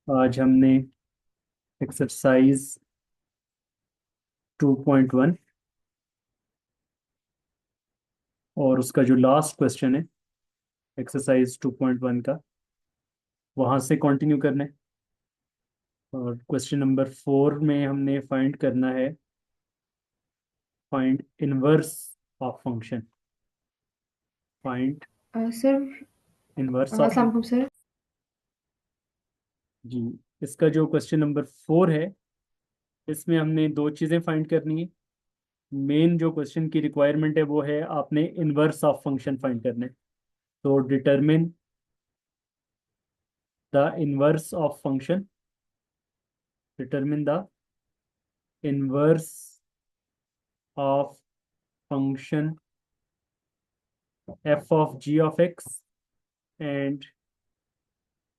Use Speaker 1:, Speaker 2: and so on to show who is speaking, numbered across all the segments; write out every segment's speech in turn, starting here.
Speaker 1: आज हमने एक्सरसाइज 2.1 और उसका जो लास्ट क्वेश्चन है एक्सरसाइज 2.1 का वहाँ से कंटिन्यू करना है। और क्वेश्चन नंबर 4 में हमने फाइंड करना है, find inverse of function. Find
Speaker 2: sir.
Speaker 1: Inverse of,
Speaker 2: अस्सलाम वालेकुम सर।
Speaker 1: जी, इसका जो क्वेश्चन नंबर 4 है इसमें हमने दो चीज़ें फाइंड करनी है। मेन जो क्वेश्चन की रिक्वायरमेंट है वो है आपने इनवर्स ऑफ फंक्शन फाइंड करना है। तो determine the inverse of function, determine the inverse of function f of g of x and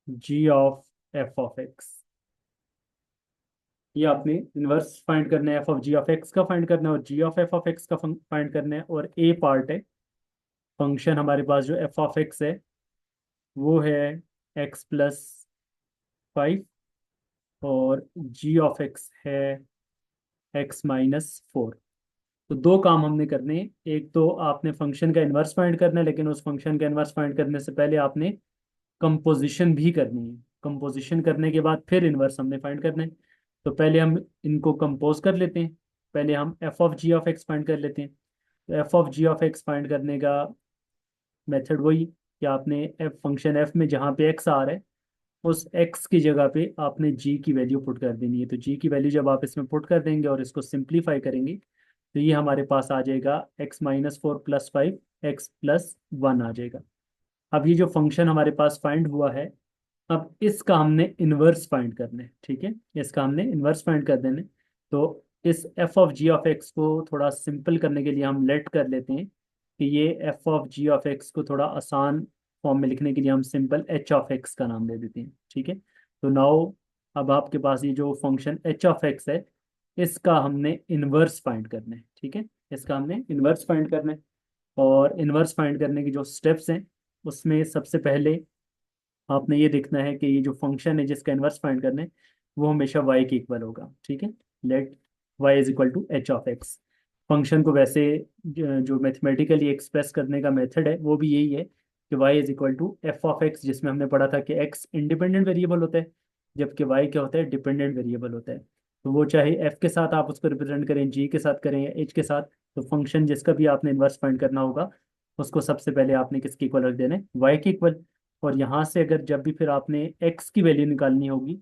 Speaker 1: g of f of x। ये आपने इनवर्स फाइंड करना है, f of g of x का find करना है और g of f of x का find करना है। और ए पार्ट है फंक्शन हमारे पास जो एफ ऑफ एक्स है वो है x+5 और जी ऑफ एक्स है x-4। तो दो काम हमने करने हैं। एक तो आपने फंक्शन का इनवर्स फाइंड करना है, लेकिन उस फंक्शन का इनवर्स फाइंड करने से पहले आपने कंपोजिशन भी करनी है। कंपोजिशन करने के बाद फिर इनवर्स हमने फाइंड करना है। तो पहले हम इनको कंपोज कर लेते हैं। पहले हम f of g of x find कर लेते हैं। तो f of g of x find करने का मेथड वही कि आपने एफ फंक्शन एफ में जहाँ पे एक्स आ रहा है उस एक्स की जगह पे आपने जी की वैल्यू पुट कर देनी है। तो जी की वैल्यू जब आप इसमें पुट कर देंगे और इसको सिंप्लीफाई करेंगे तो ये हमारे पास आ जाएगा x-4 + 5 x+1 आ जाएगा। अब ये जो फंक्शन हमारे पास फाइंड हुआ है, अब इसका हमने इनवर्स फाइंड करना है। ठीक है, इसका हमने इनवर्स फाइंड कर देना है। तो इस f of g of x को थोड़ा सिंपल करने के लिए हम लेट कर लेते हैं कि ये f of g of x को थोड़ा आसान फॉर्म में लिखने के लिए हम सिंपल एच ऑफ एक्स का नाम दे देते हैं। ठीक है, तो नाउ अब आपके पास ये जो फंक्शन एच ऑफ एक्स है इसका हमने इनवर्स फाइंड करना है। ठीक है, इसका हमने इनवर्स फाइंड करना है। और इनवर्स फाइंड करने की जो स्टेप्स हैं उसमें सबसे पहले आपने ये देखना है कि ये जो फंक्शन है जिसका इनवर्स फाइंड करना है वो हमेशा y के इक्वल होगा। ठीक है, let y is equal to h of x. Function को वैसे जो मैथमेटिकली एक्सप्रेस करने का मेथड है वो भी यही है कि y is equal to f of x, जिसमें हमने पढ़ा था कि x इंडिपेंडेंट वेरिएबल होता है जबकि y क्या होता है, डिपेंडेंट वेरिएबल होता है। तो वो चाहे f के साथ आप उसको रिप्रेजेंट करें, g के साथ करें या h के साथ, तो फंक्शन जिसका भी आपने इनवर्स फाइंड करना होगा उसको सबसे पहले आपने किसके इक्वल रख देना है, y के इक्वल। और यहाँ से अगर जब भी फिर आपने x की वैल्यू निकालनी होगी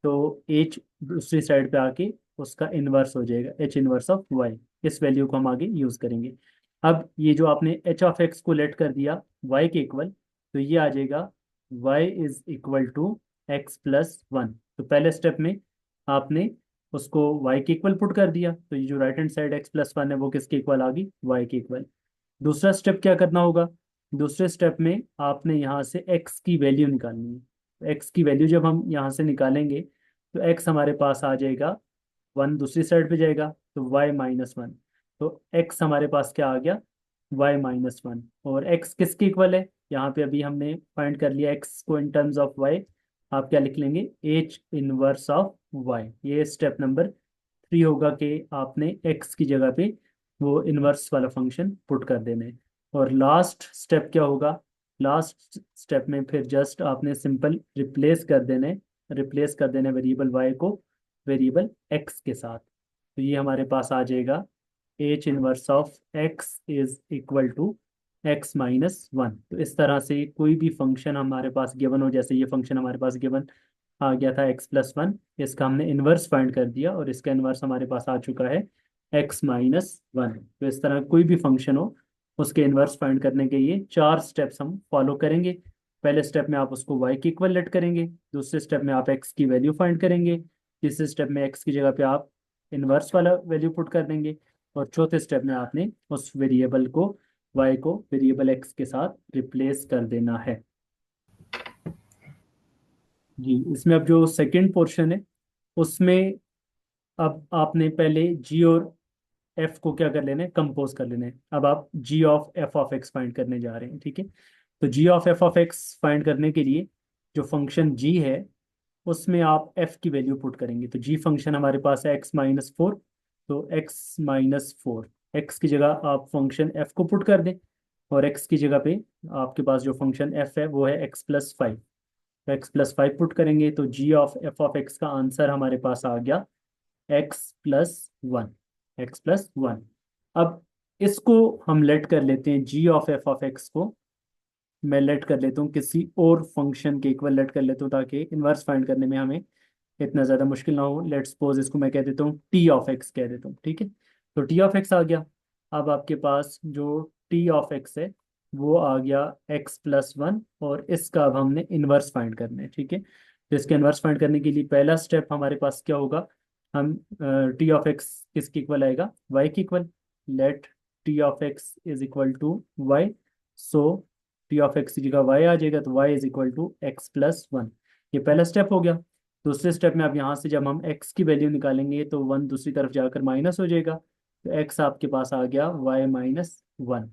Speaker 1: तो h दूसरी साइड पे आके उसका इनवर्स हो जाएगा, h इनवर्स ऑफ y। इस वैल्यू को हम आगे यूज करेंगे। अब ये जो आपने h ऑफ x को लेट कर दिया y के इक्वल, तो ये आ जाएगा y is equal to x+1। तो पहले स्टेप में आपने उसको y के इक्वल पुट कर दिया, तो ये जो राइट हैंड साइड x+1 है वो किसके इक्वल आ गई, y के इक्वल। दूसरा स्टेप क्या करना होगा, दूसरे स्टेप में आपने यहाँ से x की वैल्यू निकालनी है। x की वैल्यू जब हम यहाँ से निकालेंगे तो x हमारे पास आ जाएगा 1, दूसरी साइड पे जाएगा तो y-1। तो x हमारे पास क्या आ गया, y-1। और x किसके इक्वल है, यहाँ पे अभी हमने फाइंड कर लिया x को इन टर्म्स ऑफ y। आप क्या लिख लेंगे, h इनवर्स ऑफ y। ये स्टेप नंबर 3 होगा कि आपने x की जगह पे वो इनवर्स वाला फंक्शन पुट कर देना है। और लास्ट स्टेप क्या होगा, लास्ट स्टेप में फिर जस्ट आपने सिंपल रिप्लेस कर देना है, रिप्लेस कर देना है वेरिएबल y को वेरिएबल x के साथ। तो ये हमारे पास आ जाएगा h inverse of x is equal to x-1। तो इस तरह से कोई भी फंक्शन हमारे पास गिवन हो, जैसे ये फंक्शन हमारे पास गिवन आ गया था x+1, इसका हमने इनवर्स फाइंड कर दिया और इसका इनवर्स हमारे पास आ चुका है x-1। तो इस तरह कोई भी फंक्शन हो उसके इनवर्स फाइंड करने के ये 4 स्टेप्स हम फॉलो करेंगे। पहले स्टेप में आप उसको y के इक्वल लेट करेंगे, दूसरे स्टेप में आप x की वैल्यू फाइंड करेंगे, तीसरे स्टेप में x की जगह पे आप इनवर्स वाला वैल्यू पुट कर देंगे, और चौथे स्टेप में आपने उस वेरिएबल को y को वेरिएबल x के साथ रिप्लेस कर देना है। जी, इसमें अब जो सेकंड पोर्शन है उसमें अब आपने पहले g और f को क्या कर लेना है, कंपोज कर लेना है। अब आप g of f of x find करने जा रहे हैं। ठीक है, तो g of f of x find करने के लिए जो फंक्शन g है उसमें आप f की वैल्यू पुट करेंगे। तो g फंक्शन हमारे पास है x-4, तो x-4, x की जगह आप फंक्शन f को पुट कर दें, और x की जगह पे आपके पास जो फंक्शन f है वो है x+5। तो x+5 पुट करेंगे तो g of f of x का आंसर हमारे पास आ गया x+1, x+1। अब इसको हम लेट कर लेते हैं, g of f of x को मैं लेट कर लेता हूँ किसी और फंक्शन के इक्वल लेट कर लेता हूँ, ताकि इनवर्स फाइंड करने में हमें इतना ज़्यादा मुश्किल ना हो। लेट्स सपोज इसको मैं कह देता हूँ टी ऑफ एक्स कह देता हूँ, ठीक है। तो टी ऑफ एक्स आ गया। अब आपके पास जो टी ऑफ एक्स है वो आ गया x+1, और इसका अब हमने इनवर्स फाइंड करना है, ठीक है। तो इसके इनवर्स फाइंड करने के लिए पहला स्टेप हमारे पास क्या होगा, हम टी ऑफ एक्स किसके इक्वल आएगा, y के equal. Let t of x is equal to y, so t of x की जगह y आ जाएगा, तो y is equal to x+1। ये पहला स्टेप हो गया। दूसरे स्टेप में अब यहाँ से जब हम x की वैल्यू निकालेंगे तो 1 दूसरी तरफ जाकर माइनस हो जाएगा, तो x आपके पास आ गया y-1।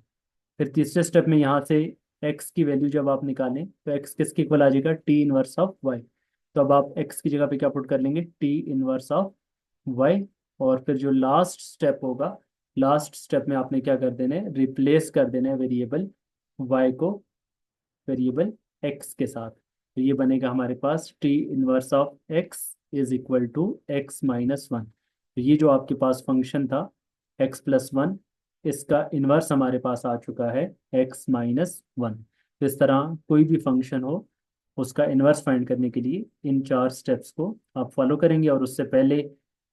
Speaker 1: फिर तीसरे स्टेप में यहाँ से x की वैल्यू जब आप निकालें तो x किसके इक्वल आ जाएगा, t इनवर्स ऑफ y। तो अब आप x की जगह पे क्या पुट कर लेंगे, t इनवर्स ऑफ y। और फिर जो लास्ट स्टेप होगा, लास्ट स्टेप में आपने क्या कर देना है, रिप्लेस कर देना है वेरिएबल y को वेरिएबल x के साथ। तो ये बनेगा हमारे पास t inverse of x is equal to x-1। तो ये जो आपके पास फंक्शन था x+1, इसका इनवर्स हमारे पास आ चुका है x-1। तो इस तरह कोई भी फंक्शन हो उसका इनवर्स फाइंड करने के लिए इन 4 स्टेप्स को आप फॉलो करेंगे। और उससे पहले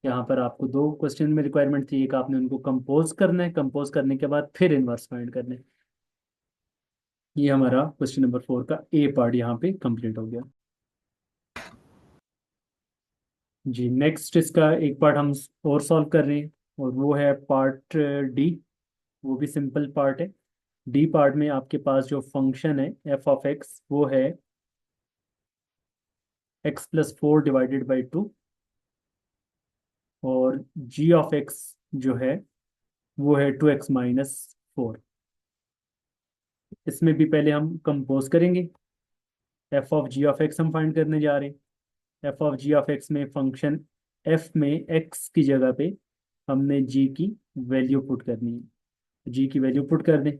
Speaker 1: यहाँ पर आपको 2 क्वेश्चन में रिक्वायरमेंट थी, एक आपने उनको कंपोज करना है, कंपोज करने के बाद फिर इनवर्स फाइंड करना है। ये हमारा क्वेश्चन नंबर 4 का ए पार्ट यहाँ पे कंप्लीट हो गया। जी नेक्स्ट इसका एक पार्ट हम और सॉल्व कर रहे हैं, और वो है पार्ट डी। वो भी सिंपल पार्ट है। डी पार्ट में आपके पास जो फंक्शन है एफ ऑफ एक्स वो है x+4 डिवाइडेड बाई 2, और जी ऑफ एक्स जो है वो है 2x-4। इसमें भी पहले हम कंपोज करेंगे। F of g of x हम फाइंड करने जा रहे हैं। F of g of x में फंक्शन एफ में एक्स की जगह पे हमने जी की वैल्यू पुट करनी है। जी की वैल्यू पुट कर दें,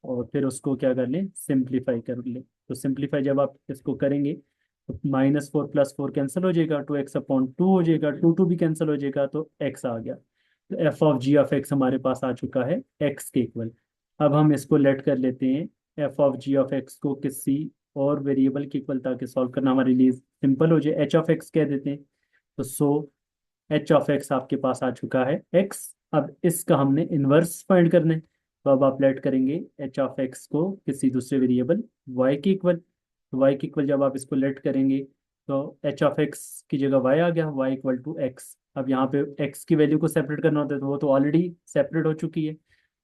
Speaker 1: और फिर उसको क्या कर लें, सिंप्लीफाई कर लें। तो सिंप्लीफाई जब आप इसको करेंगे तो -4 + 4 कैंसिल हो जाएगा, 2x/2 हो जाएगा, 2 भी कैंसिल हो जाएगा, तो x आ गया। तो f of g of x हमारे पास आ चुका है x के इक्वल। अब हम इसको लेट कर लेते हैं f of g of x को किसी और वेरिएबल के इक्वल, ताकि सॉल्व करना हमारे लिए सिंपल हो जाए। एच ऑफ एक्स कह देते हैं। तो एच ऑफ एक्स आपके पास आ चुका है एक्स। अब इसका हमने इनवर्स फाइंड करना है। तो अब आप लेट करेंगे एच ऑफ एक्स को किसी दूसरे वेरिएबल वाई के इक्वल। तो वाई के इक्वल जब आप इसको लेट करेंगे तो एच ऑफ एक्स की जगह वाई आ गया, वाई इक्वल टू एक्स। अब यहाँ पे एक्स की वैल्यू को सेपरेट करना होता है, तो वो तो ऑलरेडी सेपरेट हो चुकी है।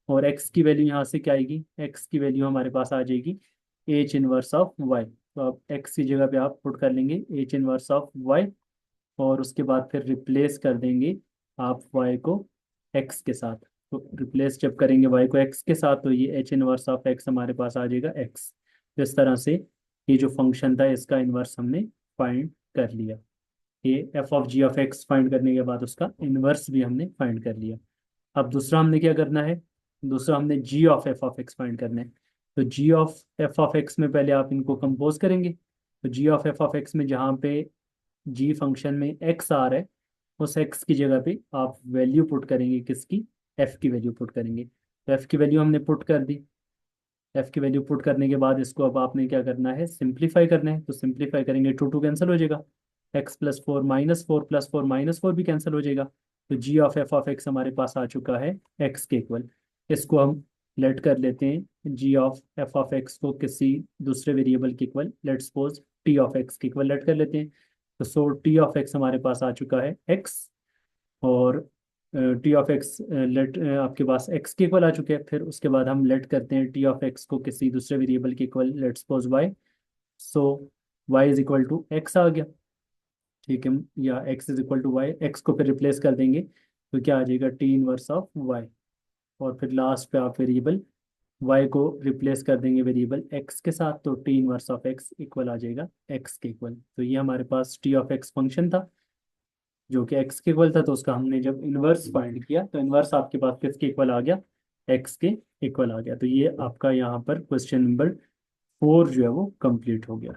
Speaker 1: और एक्स की वैल्यू यहाँ से क्या आएगी, एक्स की वैल्यू हमारे पास आ जाएगी एच इनवर्स ऑफ वाई। तो अब एक्स की जगह पे आप पुट कर लेंगे एच इनवर्स ऑफ वाई, और उसके बाद फिर रिप्लेस कर देंगे आप y को x के साथ। तो रिप्लेस जब करेंगे y को x के साथ, तो ये h इनवर्स ऑफ x हमारे पास आ जाएगा x। तो इस तरह से ये जो फंक्शन था इसका इनवर्स हमने फाइंड कर लिया। ये f of g of x find करने के बाद उसका इनवर्स भी हमने फाइंड कर लिया। अब दूसरा हमने क्या करना है, दूसरा हमने g of f of x find करना है। तो g of f of x में पहले आप इनको कंपोज करेंगे। तो g of f of x में जहाँ पे जी फंक्शन में एक्स आ रहा है, उस एक्स की जगह पे आप वैल्यू पुट करेंगे किसकी, एफ की वैल्यू पुट करेंगे। तो एफ की वैल्यू हमने पुट कर दी। एफ की वैल्यू पुट करने के बाद इसको अब आपने क्या करना है, सिंप्लीफाई करना है। तो सिंप्लीफाई करेंगे 2 कैंसिल हो जाएगा, x+4 -4 + 4 -4 भी कैंसिल हो जाएगा। तो जी ऑफ एफ ऑफ एक्स हमारे पास आ चुका है एक्स के इक्वल। इसको हम लेट कर लेते हैं जी ऑफ एफ ऑफ एक्स को किसी दूसरे वेरिएबल के equal, let suppose T of x के इक्वल लेट कर लेते हैं। तो टी ऑफ एक्स हमारे पास आ चुका है एक्स, और टी ऑफ एक्स लेट आपके पास एक्स के इक्वल आ चुके हैं। फिर उसके बाद हम लेट करते हैं टी ऑफ एक्स को किसी दूसरे वेरिएबल के equal, let suppose Y. So Y is equal to X आ गया, ठीक है। या X is equal to Y, X को फिर रिप्लेस कर देंगे तो क्या आ जाएगा, टी इनवर्स ऑफ वाई। और फिर लास्ट पे आप वेरिएबल y को रिप्लेस कर देंगे वेरिएबल x के साथ, तो T inverse of x equal आ जाएगा x के इक्वल। तो ये हमारे पास टी ऑफ x फंक्शन था जो कि x के इक्वल था, तो उसका हमने जब इनवर्स फाइंड किया तो इनवर्स आपके पास किसके इक्वल आ गया, x के इक्वल आ गया। तो ये आपका यहाँ पर क्वेश्चन नंबर 4 जो है वो कंप्लीट हो गया।